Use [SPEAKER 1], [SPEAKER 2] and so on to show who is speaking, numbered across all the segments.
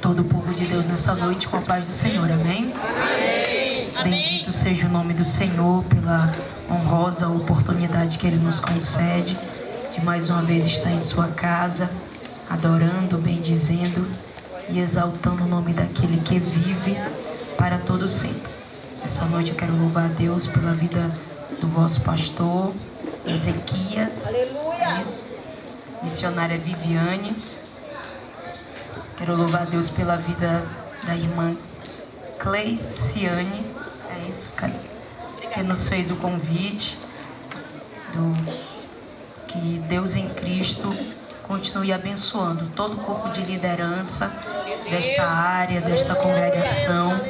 [SPEAKER 1] todo o povo de Deus nessa noite com a paz do Senhor, amém? Bendito seja o nome do Senhor pela honrosa oportunidade que Ele nos concede de mais uma vez estar em sua casa, adorando, bendizendo e exaltando o nome daquele que vive para todo sempre. Essa noite eu quero louvar a Deus pela vida do vosso pastor Ezequias. Aleluia! Isso. Missionária Viviane. Quero louvar a Deus pela vida da irmã Cleiciane. É isso, que nos fez o convite. Que Deus em Cristo continue abençoando todo o corpo de liderança desta área, desta congregação,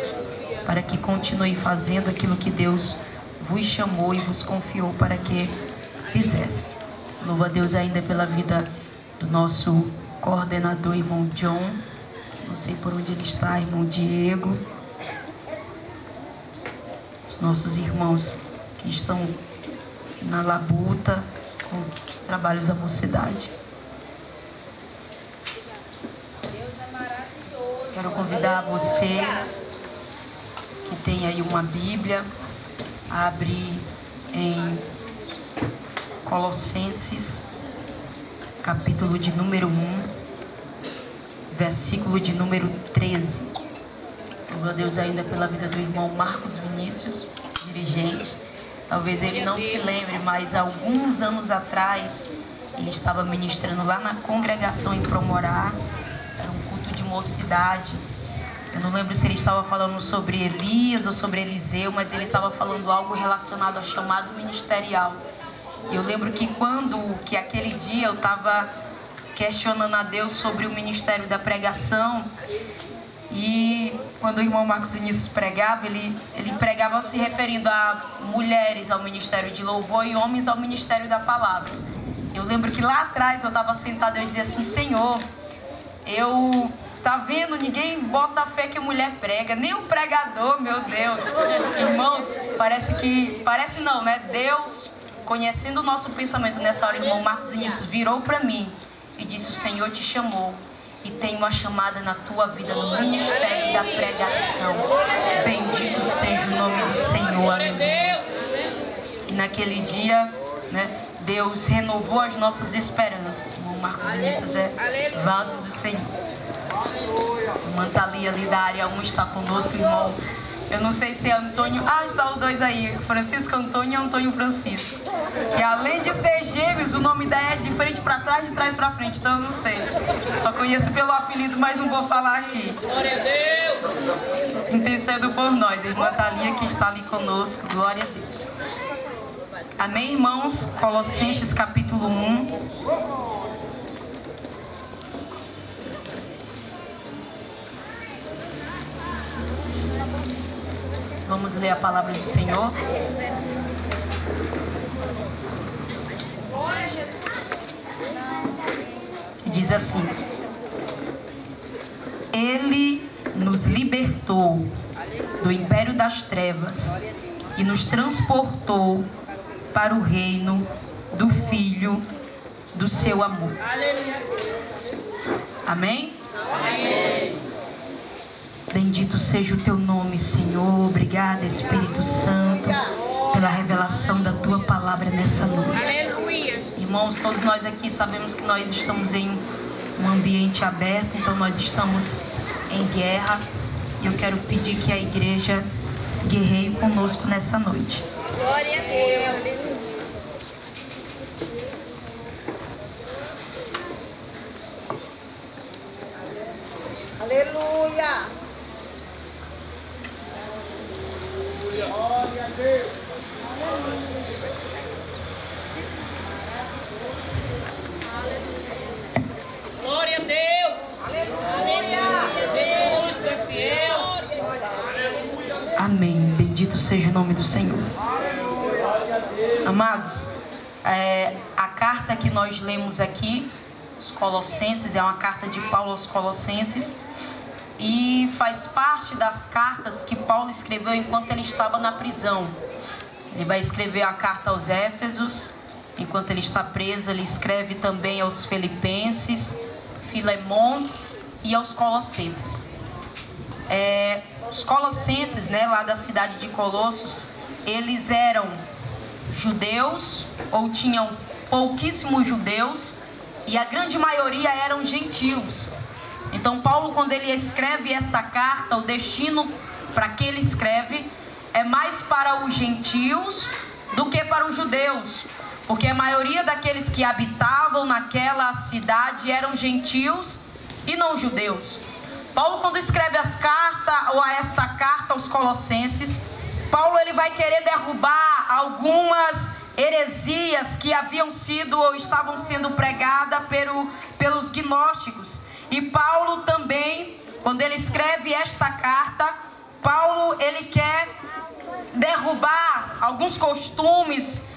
[SPEAKER 1] para que continue fazendo aquilo que Deus vos chamou e vos confiou para que fizesse. Louvo a Deus ainda pela vida do nosso coordenador, irmão John. Não sei por onde ele está, irmão Diego. Os nossos irmãos que estão na labuta com os trabalhos da mocidade. Quero convidar você que tem aí uma Bíblia a abrir em Colossenses, capítulo de número 1, versículo de número 13. Louvo a Deus ainda pela vida do irmão Marcos Vinícius, dirigente. Talvez ele não se lembre, mas há alguns anos atrás ele estava ministrando lá na congregação em Promorá. Era um culto de mocidade. Eu não lembro se ele estava falando sobre Elias ou sobre Eliseu, mas ele estava falando algo relacionado ao chamado ministerial. E eu lembro que aquele dia eu estava questionando a Deus sobre o ministério da pregação. E quando o irmão Marcos Vinícius pregava, ele pregava se referindo a mulheres ao ministério de louvor e homens ao ministério da palavra. Eu lembro que lá atrás eu estava sentada e eu dizia assim: Senhor, tá vendo, ninguém bota a fé que a mulher prega, nem o pregador, meu Deus. Irmãos, parece não, né? Deus, conhecendo o nosso pensamento nessa hora, o irmão Marcos Vinícius virou para mim e disse: o Senhor te chamou e tem uma chamada na tua vida no ministério da pregação. Bendito seja o nome do Senhor, aleluia. E naquele dia, né, Deus renovou as nossas esperanças. O irmão Marcos Vinícius é vaso do Senhor. A irmã Thalia ali da área 1 está conosco, irmão. Eu não sei se é Antônio. Está os dois aí, Francisco Antônio e Antônio Francisco. Que além de ser gêmeos, o nome da é de frente para trás, de trás para frente. Então eu não sei. Só conheço pelo apelido, mas não vou falar aqui. Glória a Deus! Interceda por nós. A irmã Thalia que está ali conosco. Glória a Deus. Amém, irmãos? Colossenses capítulo 1. Vamos ler a palavra do Senhor. Que diz assim: Ele nos libertou do império das trevas e nos transportou para o reino do Filho do seu amor. Amém? Amém. Bendito seja o teu nome, Senhor. Obrigada, Espírito Santo, pela revelação da tua palavra nessa noite. Aleluia. Irmãos, todos nós aqui sabemos que nós estamos em um ambiente aberto, então nós estamos em guerra. E eu quero pedir que a igreja guerreie conosco nessa noite. Glória a Deus.
[SPEAKER 2] Aleluia. Glória a Deus.
[SPEAKER 3] Glória a Deus. Aleluia. Deus é fiel.
[SPEAKER 1] Amém. Bendito seja o nome do Senhor. Amados, a carta que nós lemos aqui, os Colossenses, é uma carta de Paulo aos Colossenses. E faz parte das cartas que Paulo escreveu enquanto ele estava na prisão. Ele vai escrever a carta aos Éfesos, enquanto ele está preso. Ele escreve também aos Filipenses, Filemon e aos Colossenses. Os Colossenses, lá da cidade de Colossos, eles eram judeus, ou tinham pouquíssimos judeus, e a grande maioria eram gentios. Então Paulo, quando ele escreve essa carta, o destino para que ele escreve é mais para os gentios do que para os judeus, porque a maioria daqueles que habitavam naquela cidade eram gentios e não judeus. Paulo, quando escreve esta carta aos Colossenses, Paulo ele vai querer derrubar algumas heresias que haviam sido ou estavam sendo pregadas pelos gnósticos. E Paulo também, quando ele escreve esta carta, Paulo ele quer derrubar alguns costumes,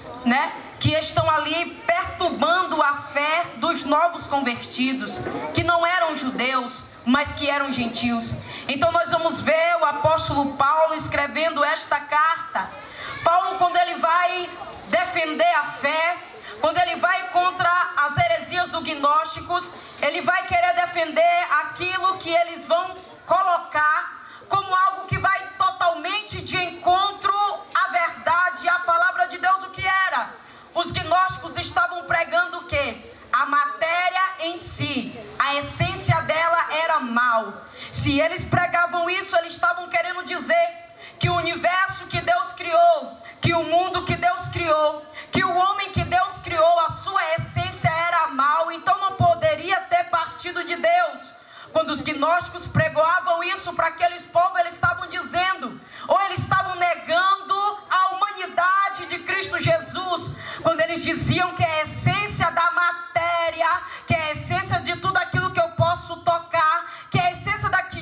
[SPEAKER 1] que estão ali perturbando a fé dos novos convertidos, que não eram judeus, mas que eram gentios. Então nós vamos ver o apóstolo Paulo escrevendo esta carta. Paulo, quando ele vai defender a fé, quando ele vai contra as heresias dos gnósticos, ele vai querer defender aquilo que eles vão colocar como algo que vai totalmente de encontro à verdade, à palavra de Deus. O que era? Os gnósticos estavam pregando o quê? A matéria em si, a essência dela era mal. Se eles pregavam isso, eles estavam querendo dizer que o universo que Deus criou, que o mundo que Deus criou, que o homem que Deus criou, a sua essência era mal, então não poderia ter partido de Deus. Quando os gnósticos pregoavam isso para aqueles povos, eles estavam dizendo, ou eles estavam negando a humanidade de Cristo Jesus, quando eles diziam que a essência da matéria, que a essência de tudo aquilo que eu posso tocar, que a essência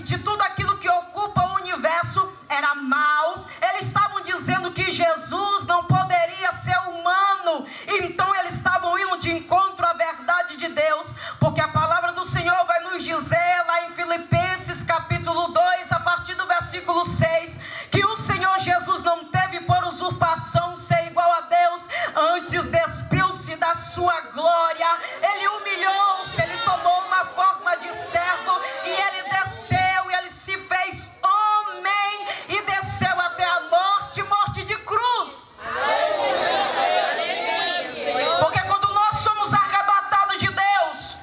[SPEAKER 1] de tudo aquilo que ocupa o universo era mal. Eles estavam dizendo que Jesus não poderia ser humano, então eles estavam indo de encontro à verdade de Deus, porque a palavra do Senhor vai nos dizer lá em Filipenses capítulo 2, a partir do versículo 6, que o Senhor Jesus não teve por usurpação ser igual a Deus, antes despiu-se da sua glória, ele humilhou-se, ele tomou uma forma de servo, e ele desceu, e ele se fez homem, e desceu até a morte, morte de cruz. Porque quando nós somos arrebatados de Deus,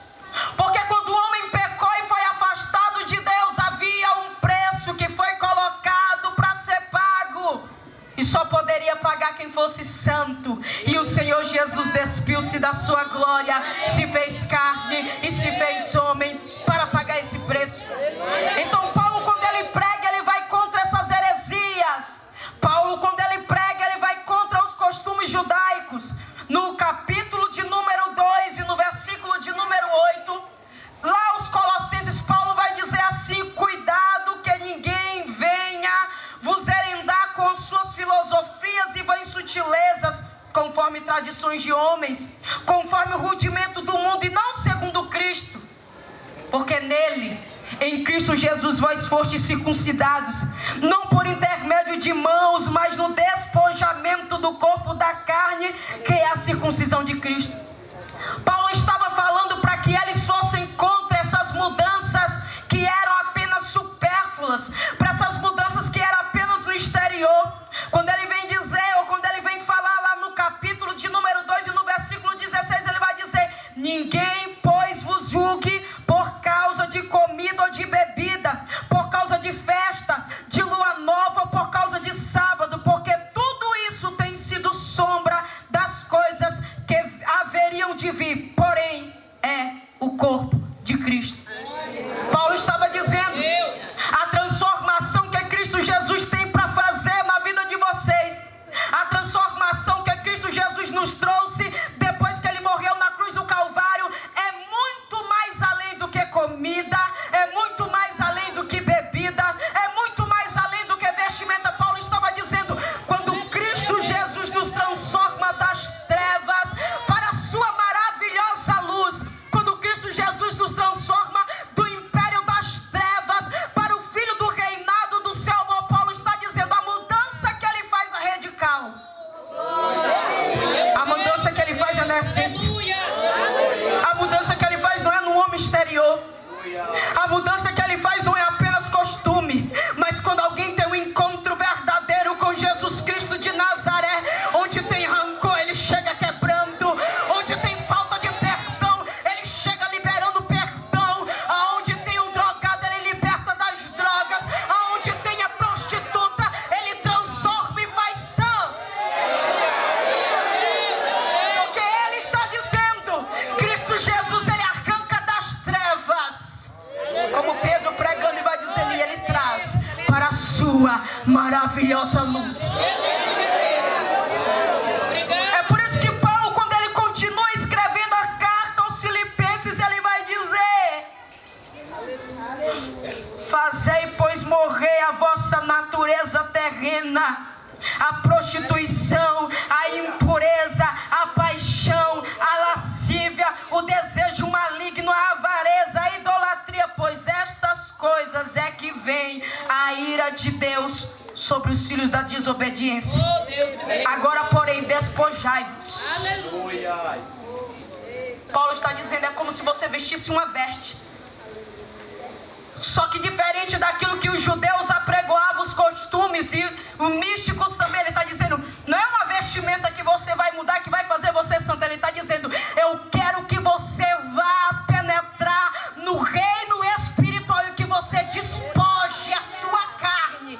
[SPEAKER 1] porque quando o homem pecou e foi afastado de Deus, havia um preço que foi colocado para ser pago, e só poderia pagar quem fosse santo. E o Senhor Jesus despiu-se da sua glória, se fez carne e se fez homem para pagar esse preço. Então Paulo, quando ele prega, ele vai contra essas heresias. Paulo, quando ele prega, ele vai contra os costumes judaicos. No capítulo de número 2 e no versículo de número 8, lá os Colossenses, Paulo vai dizer assim: cuidado que ninguém venha vos herendar com suas filosofias e vãs sutilezas, conforme tradições de homens, conforme o rudimento do mundo, e não segundo Cristo. Porque nele, em Cristo Jesus, vós fostes circuncidados, não por intermédio de mãos, mas no despojamento do corpo da carne, que é a circuncisão de Cristo. Paulo estava falando para que eles fossem contra essas mudanças que eram apenas supérfluas, para essas mudanças que eram apenas no exterior. Quando ele vem dizer, ou quando ele vem falar lá no capítulo de número 2 e no versículo 16, ele vai dizer: ninguém, pois, vos julgue por causa de comida ou de bebida, por causa de festa, de lua nova, ou por causa de sábado, porque tudo isso tem sido sombra das coisas que haveriam de vir, porém é o corpo de Cristo. Paulo estava dizendo, a transformação sua maravilhosa luz. É por isso que Paulo, quando ele continua escrevendo a carta aos Filipenses, ele vai dizer: fazei, pois, morrer a vossa natureza terrena, a prostituição, a impureza, a paixão, a lascívia, o desejo maligno, a avareza, a idolatria, pois estas coisas é que vem a ira de Deus sobre os filhos da desobediência. Agora, porém, despojai-vos. Paulo está dizendo, é como se você vestisse uma veste. Só que diferente daquilo que os judeus apregoavam, os costumes e os místicos também, ele está dizendo, não é uma vestimenta que você vai mudar, que vai fazer você santo. Ele está dizendo, eu quero que você vá penetrar no reino espiritual e que você despoje a sua carne.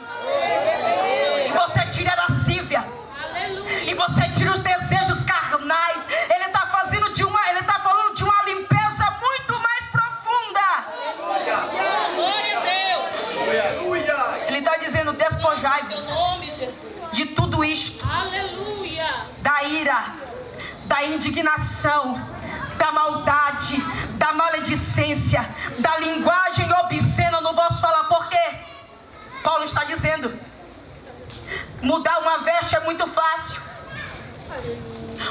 [SPEAKER 1] E você tire a lascívia. E você tire os desejos carnais. Ele está falando de uma limpeza muito mais profunda. Ele está dizendo, despojai-vos de tudo isto. Da ira, da indignação, da maldade, da maledicência, da linguagem obscena no vosso falar. Por quê? Paulo está dizendo, mudar uma veste é muito fácil,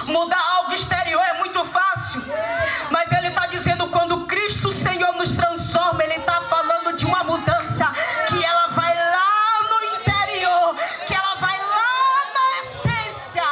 [SPEAKER 1] mudar algo exterior é muito fácil, mas ele está dizendo, quando Cristo Senhor nos transforma, ele está falando de uma mudança que ela vai lá no interior, que ela vai lá na essência.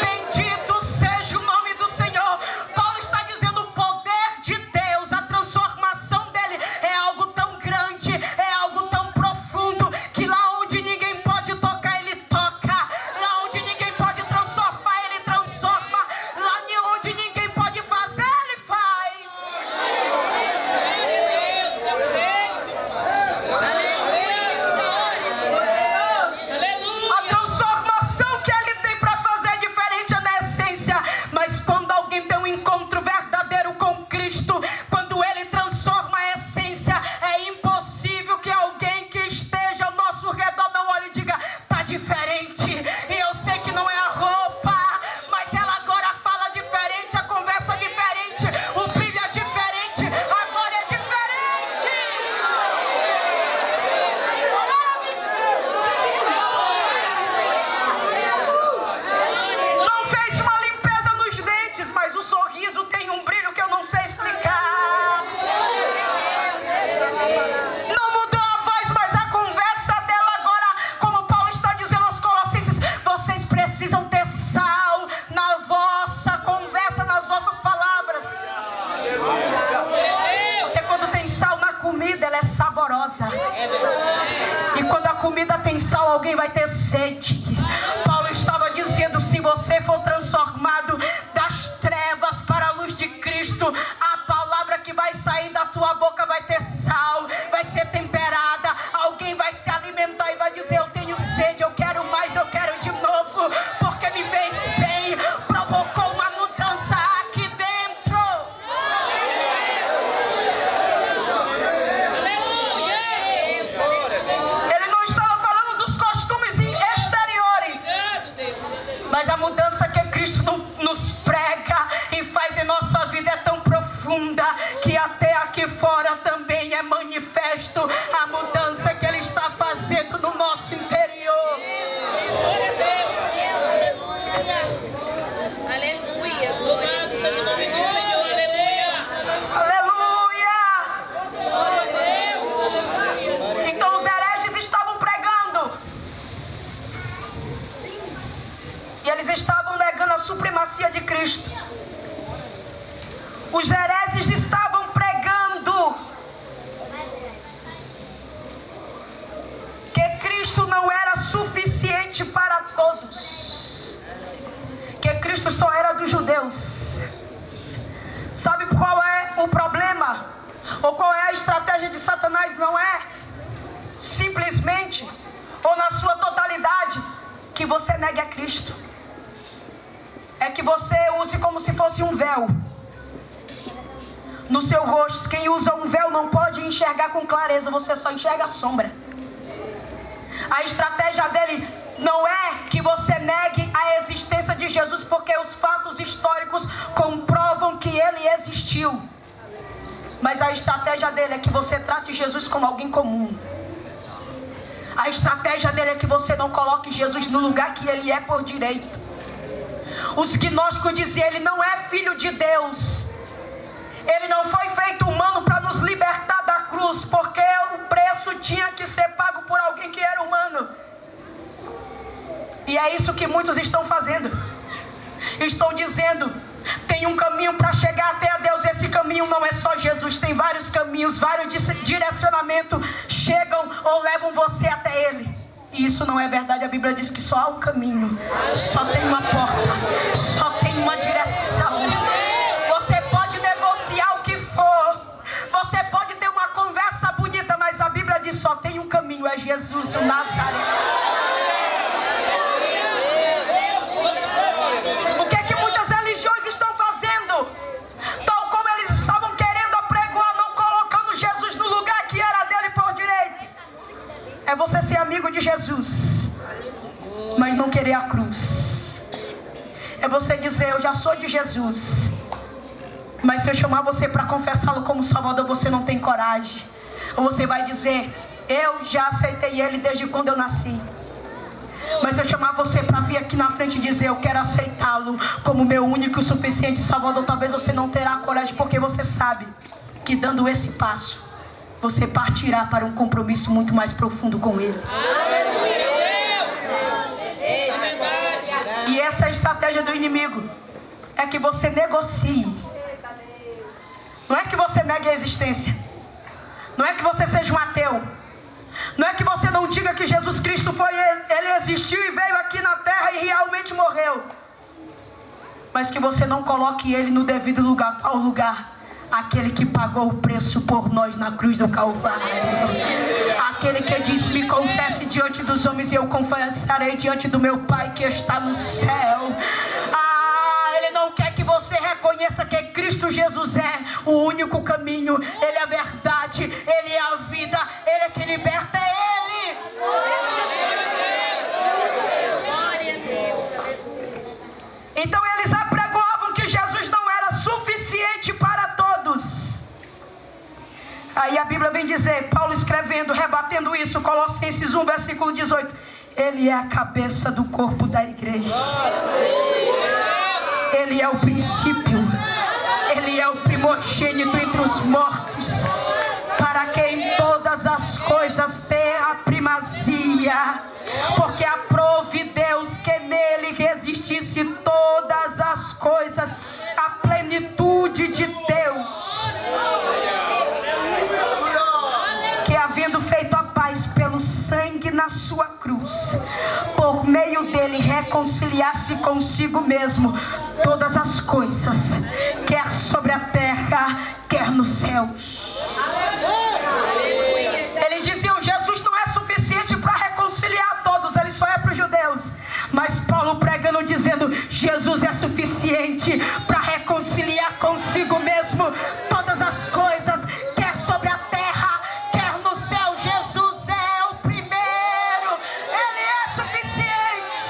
[SPEAKER 1] Bendito seja o nome do Senhor. Paulo está dizendo, o poder de Deus, a transformação dele é algo tão grande, é algo tão profundo, que lá onde ninguém pode tocar, ele toca. Lá onde ninguém pode transformar, ele transforma. Lá onde ninguém pode fazer, ele faz. A transformação que ele tem para fazer é diferente na essência. Mas quando alguém tem um encontro verdadeiro com Cristo, quando ele transforma a essência, é impossível que alguém que esteja ao nosso redor não olhe e diga, tá diferente. E eu sei que não é a roupa, mas ela agora fala diferente, a conversa é diferente, o brilho é diferente, a glória é diferente. Não fez uma limpeza nos dentes, mas o sorriso tem um brilho que eu não sei explicar. Não mudou a voz, mas a conversa dela agora, como Paulo está dizendo aos Colossenses, vocês precisam ter sal na vossa conversa, nas vossas palavras. Porque quando tem sal na comida, ela é saborosa. E quando a comida tem sal, alguém vai ter sede. Paulo estava dizendo, se você for transformado das trevas para a luz de Cristo, a palavra que vai sair da tua boca vai ter sal, vai ser temperada. Alguém vai se alimentar e vai dizer, eu tenho sede, eu quero mais, eu quero de novo, porque me fez bem, provocou uma mudança aqui dentro. Ele não estava falando dos costumes exteriores, mas a mudança que Cristo nos prega e faz em nossa vida é tão profunda que até aqui fora também é manifesto a mudança que Ele está fazendo no nosso interior.
[SPEAKER 2] Aleluia, glória a Deus.
[SPEAKER 1] Aleluia! Então os hereges estavam pregando e eles estavam negando a supremacia de Cristo. Os hereges estavam pregando que Cristo não era suficiente para todos, que Cristo só era dos judeus. Sabe qual é o problema? Ou qual é a estratégia de Satanás? Não é simplesmente ou na sua totalidade que você negue a Cristo. É que você use como se fosse um véu no seu rosto. Quem usa um véu não pode enxergar com clareza, você só enxerga a sombra. A estratégia dele não é que você negue a existência de Jesus, porque os fatos históricos comprovam que ele existiu. Mas a estratégia dele é que você trate Jesus como alguém comum. A estratégia dele é que você não coloque Jesus no lugar que ele é por direito. Os gnósticos diziam: ele não é filho de Deus. Ele não foi feito humano para nos libertar da cruz, porque o preço tinha que ser pago por alguém que era humano. E é isso que muitos estão fazendo. Estão dizendo: tem um caminho para chegar até a Deus. Esse caminho não é só Jesus, tem vários caminhos, vários direcionamentos chegam ou levam você até Ele. E isso não é verdade. A Bíblia diz que só há um caminho, só tem uma porta, só tem uma direção. Você pode negociar o que for, você pode ter uma conversa bonita, mas a Bíblia diz só tem um caminho, é Jesus, o Nazareno. O que é que muitas religiões estão fazendo? Tal como eles estavam querendo apregoar, não colocando Jesus no lugar que era dele por direito. É você ser amigo de Jesus, mas não querer a cruz. É você dizer: eu já sou de Jesus, mas se eu chamar você para confessá-lo como Salvador, você não tem coragem. Ou você vai dizer: eu já aceitei Ele desde quando eu nasci. Mas se eu chamar você para vir aqui na frente e dizer: eu quero aceitá-lo como meu único e suficiente Salvador, talvez você não terá coragem, porque você sabe que dando esse passo, você partirá para um compromisso muito mais profundo com Ele. E essa é a estratégia do inimigo. É que você negocie. Não é que você negue a existência. Não é que você seja um ateu. Não é que você não diga que Jesus Cristo foi, Ele existiu e veio aqui na terra e realmente morreu. Mas que você não coloque Ele no devido lugar. Qual lugar? Aquele que pagou o preço por nós na cruz do Calvário. Aquele que disse: me confesse diante dos homens e eu confessarei diante do meu Pai que está no céu. Ele não quer que você reconheça que Cristo Jesus é o único caminho. Ele é a verdade, Ele é a vida, Ele é que liberta, é Ele. Então eles apregoavam que Jesus não era suficiente para todos. Aí a Bíblia vem dizer, Paulo escrevendo, rebatendo isso, Colossenses 1, versículo 18: Ele é a cabeça do corpo da igreja. Ele é o princípio, Ele é o primogênito entre os mortos, para que em todas as coisas tenha a primazia, porque aprove Deus que nele existisse todas as coisas, a plenitude de Deus, que havendo feito a paz pelo sangue na sua cruz, por meio dele reconciliasse consigo mesmo todas as coisas, quer sobre a terra, quer nos céus. Eles diziam: Jesus não é suficiente para reconciliar todos, ele só é para os judeus. Mas Paulo pregando, dizendo: Jesus é suficiente para reconciliar consigo mesmo todas as coisas, quer sobre a terra, quer no céu. Jesus é o primeiro, ele é suficiente.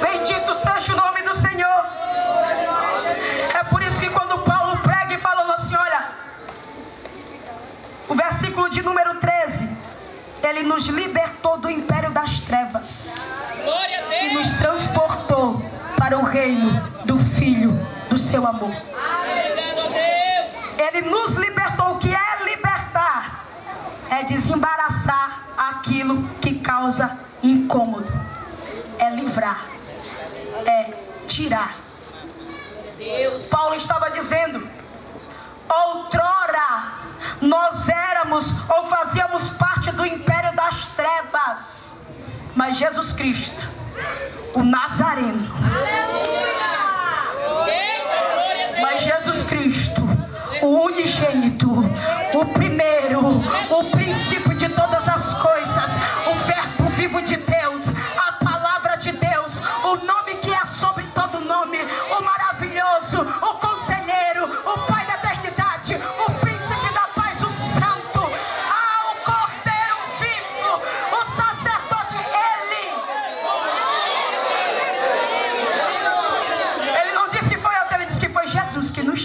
[SPEAKER 1] Bendito seja o nome do Senhor. É por isso que quando Paulo prega e falando assim, olha, o versículo de número 13, ele nos libertou do império das trevas e nos transportou para o reino do Filho do seu amor. Ele nos libertou. O que é libertar? É desembaraçar aquilo que causa incômodo. É livrar. É tirar. Paulo estava dizendo: outrora nós éramos ou fazíamos parte do império das trevas, mas Jesus Cristo, o Nazareno, mas Jesus Cristo, o unigênito, o primeiro, o princípio de todas as coisas, o verbo vivo de Deus, a palavra de Deus, o nome que é sobre todo nome, o maravilhoso,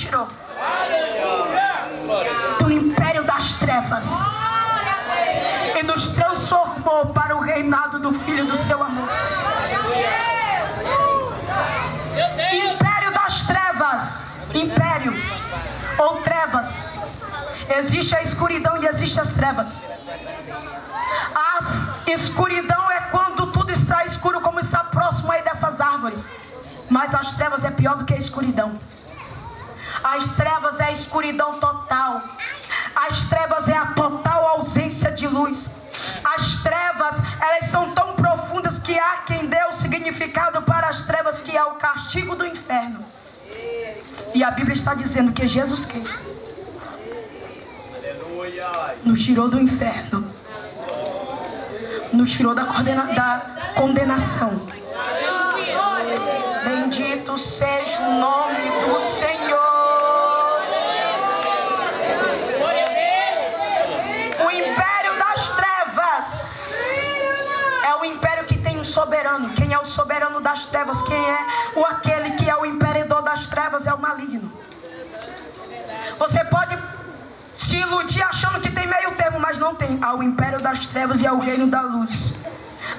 [SPEAKER 1] tirou do império das trevas e nos transformou para o reinado do Filho do seu amor. Império das trevas, império ou trevas. Existe a escuridão e existe as trevas. A escuridão é quando tudo está escuro, como está próximo aí dessas árvores. Mas as trevas é pior do que a escuridão. As trevas é a escuridão total. As trevas é a total ausência de luz. As trevas, elas são tão profundas que há quem dê o significado para as trevas, que é o castigo do inferno. E a Bíblia está dizendo que Jesus Cristo nos tirou do inferno, nos tirou da condenação. Bendito seja o nome do Senhor. O império das trevas é o império que tem um soberano. Quem é o soberano das trevas? Quem é aquele que é o imperador das trevas? É o maligno. Você pode se iludir achando que tem meio termo, mas não tem. Há o império das trevas e há o reino da luz.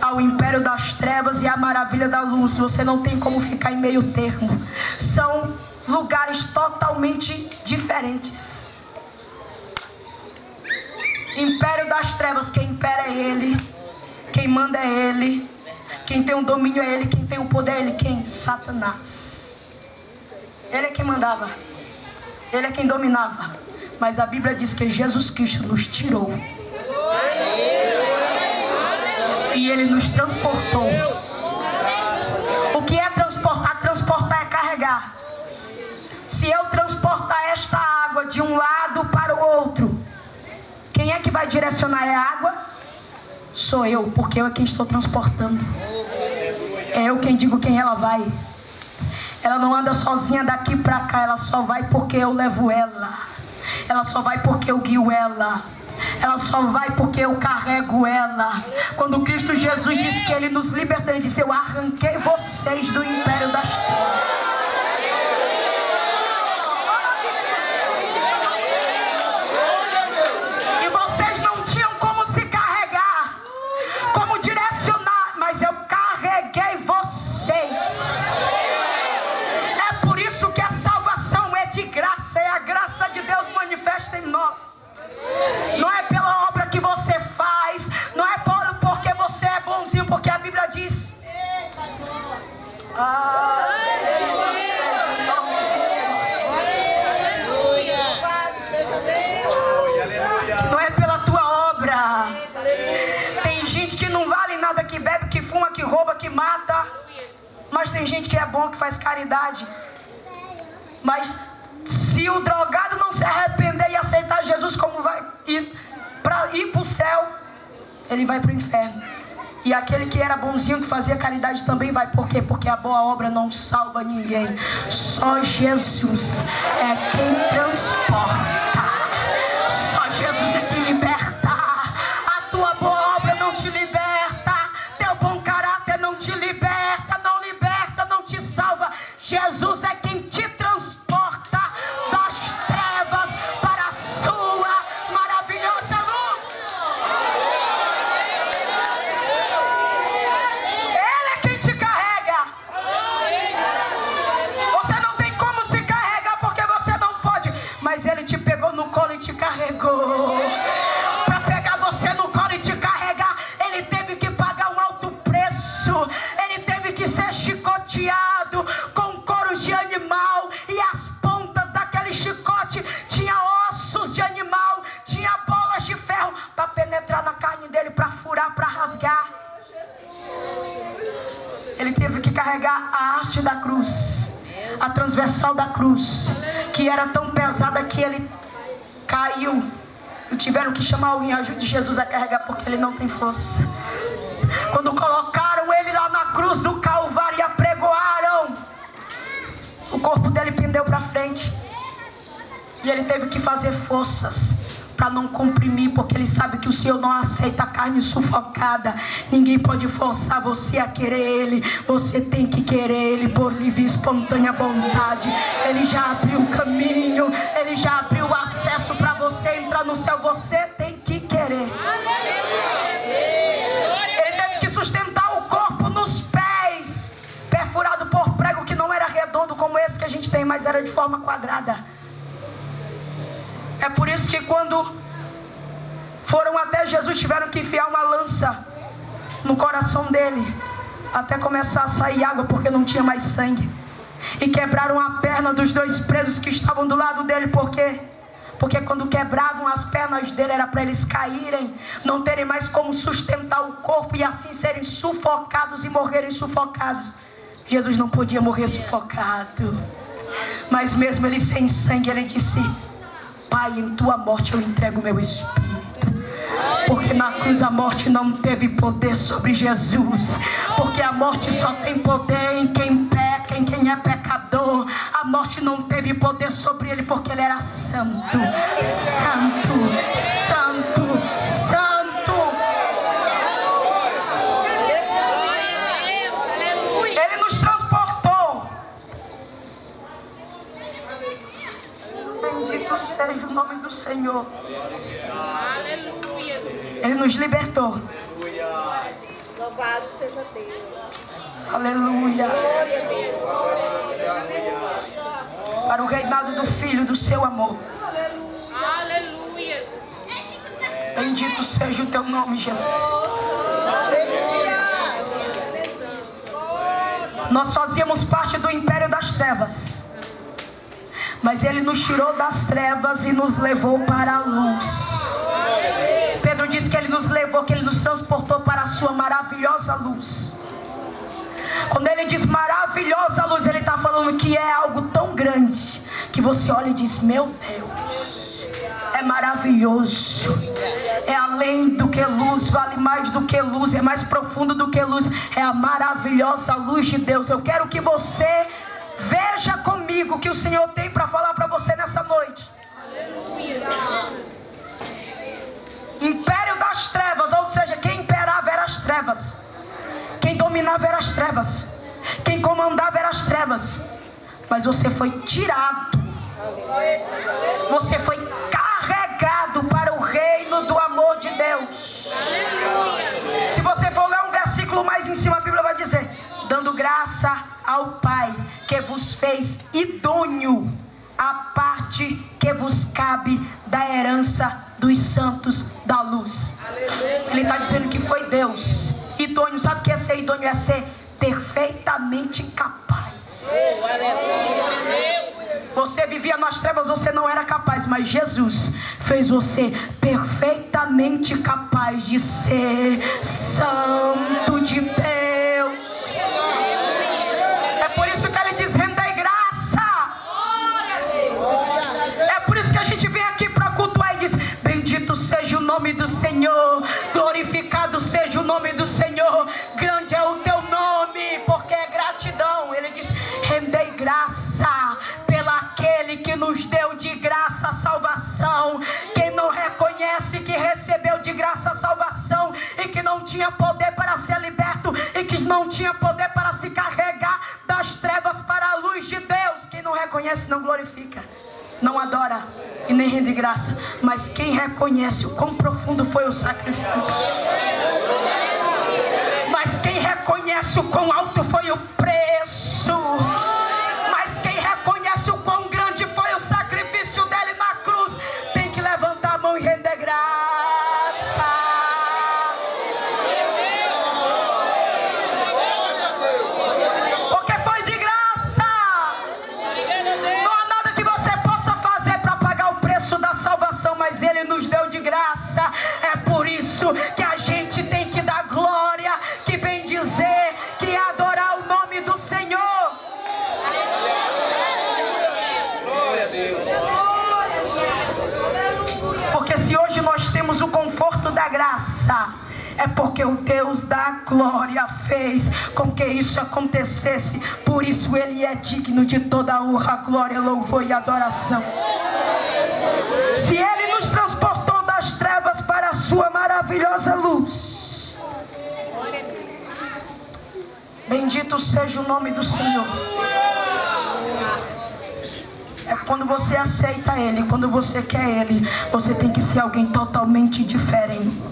[SPEAKER 1] Há o império das trevas e a maravilha da luz. Você não tem como ficar em meio termo. São lugares totalmente diferentes. Império das trevas, quem impera é Ele, quem manda é Ele, quem tem o domínio é Ele, quem tem o poder é Ele. Quem? Satanás. Ele é quem mandava, Ele é quem dominava. Mas a Bíblia diz que Jesus Cristo nos tirou e Ele nos transportou. O que é transportar? Transportar é carregar. Se eu transportar esta água de um lado para o outro, quem é que vai direcionar? É a água? Sou eu, porque eu é quem estou transportando. É eu quem digo quem ela vai. Ela não anda sozinha daqui para cá, ela só vai porque eu levo ela. Ela só vai porque eu guio ela. Ela só vai porque eu carrego ela. Quando Cristo Jesus disse que Ele nos liberta, Ele disse: eu arranquei vocês do império das trevas. E vocês não tinham como se carregar, como direcionar, mas eu carreguei vocês. É por isso que a salvação é de graça, é a graça de Deus manifesta em nós. Não é pela obra que você faz, não é porque você é bonzinho, porque a Bíblia diz: não é pela tua obra. Tem gente que não vale nada, que bebe, que fuma, que rouba, que mata. Mas tem gente que é bom, que faz caridade. Mas se o drogado não se arrepender e aceitar Jesus como vai para ir para o céu, ele vai para o inferno. E aquele que era bonzinho, que fazia caridade, também vai. Por quê? Porque a boa obra não salva ninguém. Só Jesus é quem transporta. Só Jesus é quem liberta. A tua boa obra não te liberta. Teu bom caráter não te liberta. Não liberta, não te salva. Jesus é quem te transporta das trevas para a sua maravilhosa luz. Ele é quem te carrega. Você não tem como se carregar porque você não pode, mas Ele te pegou no colo e te carregou. Para pegar você no colo e te carregar, Ele teve que pagar um alto preço. Ele teve que ser chicoteado com couros de animal, e as pontas daquele chicote tinha ossos de animal, tinha bolas de ferro para penetrar na carne dele, para furar, para rasgar. Ele teve que carregar a haste da cruz, a transversal da cruz, que era tão pesada que ele caiu. E tiveram que chamar alguém, ajude Jesus a carregar, porque ele não tem força. Quando colocaram ele lá na cruz do Calvário e apregoaram, o corpo dele pendeu para frente. E ele teve que fazer forças para não comprimir, porque Ele sabe que o Senhor não aceita a carne sufocada. Ninguém pode forçar você a querer Ele. Você tem que querer Ele por livre e espontânea vontade. Ele já abriu o caminho, Ele já abriu o acesso para você entrar no céu. Você tem que querer. Ele teve que sustentar o corpo nos pés, perfurado por prego que não era redondo como esse que a gente tem, mas era de forma quadrada. É por isso que quando foram até Jesus, tiveram que enfiar uma lança no coração dele, até começar a sair água, porque não tinha mais sangue. E quebraram a perna dos 2 presos que estavam do lado dele. Por quê? Porque quando quebravam as pernas dele, era para eles caírem, não terem mais como sustentar o corpo, e assim serem sufocados e morrerem sufocados. Jesus não podia morrer sufocado, mas mesmo ele sem sangue, ele disse: Pai, em tua morte eu entrego o meu espírito. Porque na cruz a morte não teve poder sobre Jesus. Porque a morte só tem poder em quem peca, em quem é pecador. A morte não teve poder sobre ele, porque ele era santo, santo, santo, santo. Ele nos transportou. Bendito seja o nome do Senhor. Ele nos libertou.
[SPEAKER 2] Louvado seja Deus.
[SPEAKER 1] Aleluia.
[SPEAKER 2] Glória a Deus.
[SPEAKER 1] Para o reinado do Filho do seu amor.
[SPEAKER 3] Aleluia.
[SPEAKER 1] Bendito seja o teu nome, Jesus. Nós fazíamos parte do império das trevas, mas Ele nos tirou das trevas e nos levou para a luz. Pedro diz que Ele nos levou, que Ele nos transportou para a sua maravilhosa luz. Quando Ele diz maravilhosa luz, Ele está falando que é algo tão grande que você olha e diz: meu Deus, é maravilhoso. É além do que luz, vale mais do que luz, é mais profundo do que luz. É a maravilhosa luz de Deus. Eu quero que você veja comigo o que o Senhor tem para falar para você nessa noite. Império das trevas, ou seja, quem imperava eram as trevas, quem dominava eram as trevas, quem comandava eram as trevas. Mas você foi tirado, você foi carregado para o reino do amor de Deus. Se você for ler um versículo mais em cima, a Bíblia vai dizer: dando graça ao Pai que vos fez idôneo a parte que vos cabe da herança dos santos da luz. Ele está dizendo que foi Deus idôneo. Sabe o que é ser idôneo? É ser perfeitamente capaz. Você vivia nas trevas, você não era capaz, mas Jesus fez você perfeitamente capaz de ser santo de Deus. É por isso que Ele diz: rendei graça. É por isso que a gente vem aqui para cultuar e diz: bendito seja o nome do Senhor, glorificado seja o nome do Senhor, grande é o teu nome, porque é gratidão. Ele diz: rendei graça pelo aquele que nos deu de graça a salvação. Quem não reconhece que recebeu de graça a salvação e que não tinha poder para ser liberto e que não tinha poder para se carregar das trevas para a luz de Deus, quem não reconhece não glorifica, não adora e nem rende graça. Mas quem reconhece o quão profundo foi o sacrifício, mas quem reconhece o quão alto foi o preço, mas quem reconhece o quão grande foi o sacrifício dele na cruz, tem que levantar a mão e render graça. Porque foi de graça. Não há nada que você possa fazer para pagar o preço da salvação, mas Ele nos deu de graça. É por isso que a gente tem que dar glória, que bem dizer, que adorar o nome do Senhor. Porque se hoje nós temos o conforto da graça, é porque o Deus da glória fez com que isso acontecesse. Por isso Ele é digno de toda a honra, glória, louvor e adoração. Se Ele nos transportou
[SPEAKER 4] maravilhosa luz. Bendito seja o nome do Senhor. É quando você aceita Ele, quando você quer Ele, você tem que ser alguém totalmente diferente.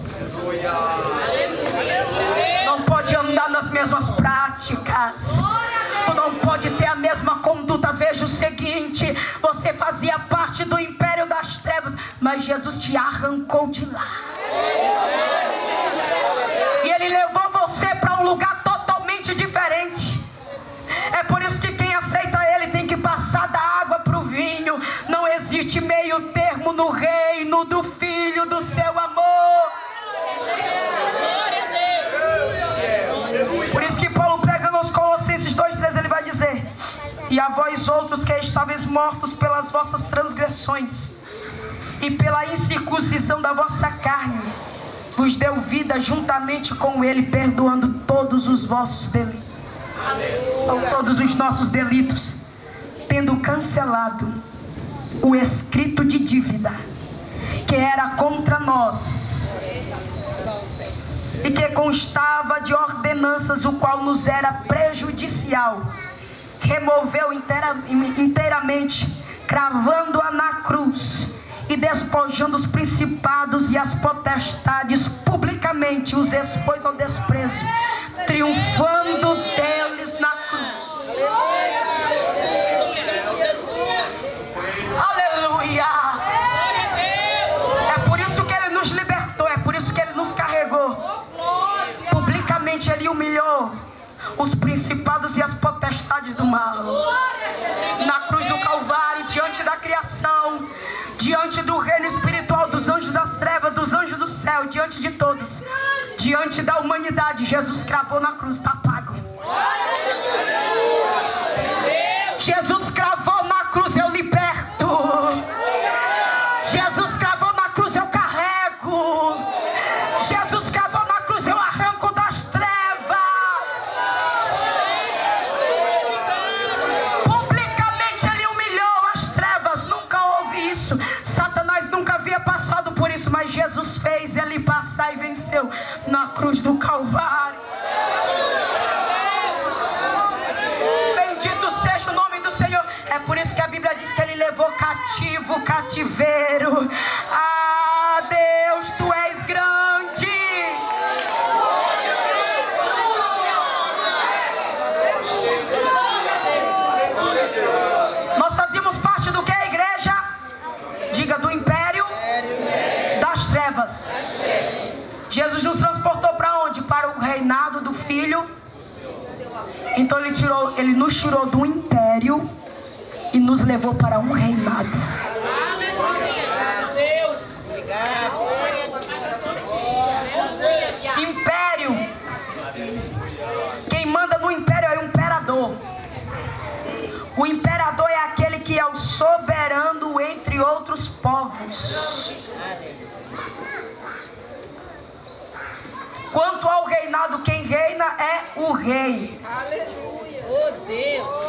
[SPEAKER 4] Não pode andar nas mesmas práticas. Tu não pode ter a mesma conduta. Veja o seguinte: você fazia parte do império das trevas, mas Jesus te arrancou de lá. E Ele levou você para um lugar totalmente diferente. É por isso que quem aceita Ele tem que passar da água para o vinho. Não existe meio termo no reino do Filho do seu amor. Por isso que Paulo prega nos Colossenses 2:13, ele vai dizer: e a vós outros que estáveis mortos pelas vossas transgressões e pela incircuncisão da vossa carne, vos deu vida juntamente com Ele, perdoando todos os vossos delitos, ou todos os nossos delitos, tendo cancelado o escrito de dívida que era contra nós e que constava de ordenanças, o qual nos era prejudicial. Removeu inteiramente, cravando-a na cruz e despojando os principados e as potestades, publicamente os expôs ao desprezo, triunfando deles na cruz. Aleluia! É por isso que Ele nos libertou, é por isso que Ele nos carregou. Publicamente Ele humilhou os principados e as potestades do mal. Na cruz do Calvário, diante da criação, diante do reino espiritual, dos anjos das trevas, dos anjos do céu, diante de todos, diante da humanidade, Jesus cravou na cruz, está pago. Jesus cravou na cruz, eu liberto. Jesus cravou na cruz, eu carrego. Jesus cravou na cruz, eu arranco das trevas. Publicamente Ele humilhou as trevas. Nunca houve isso. Satanás nunca havia passado por isso, mas Jesus fez ele passar e venceu na cruz do Calvário. Bendito seja o nome do Senhor. É por isso que a Bíblia diz que Ele levou cativo o cativeiro. Ah, Deus, Tu és grande. Nós fazíamos parte do que, a igreja? Diga, do império das trevas. Jesus nos transportou para onde? Para o reinado do Filho. Então Ele nos tirou do império e nos levou para um reinado. Império. Quem manda no império é o imperador. O imperador é aquele que é o soberano entre outros povos. Quanto ao reinado, quem reina é o rei.
[SPEAKER 3] Aleluia. Oh Deus.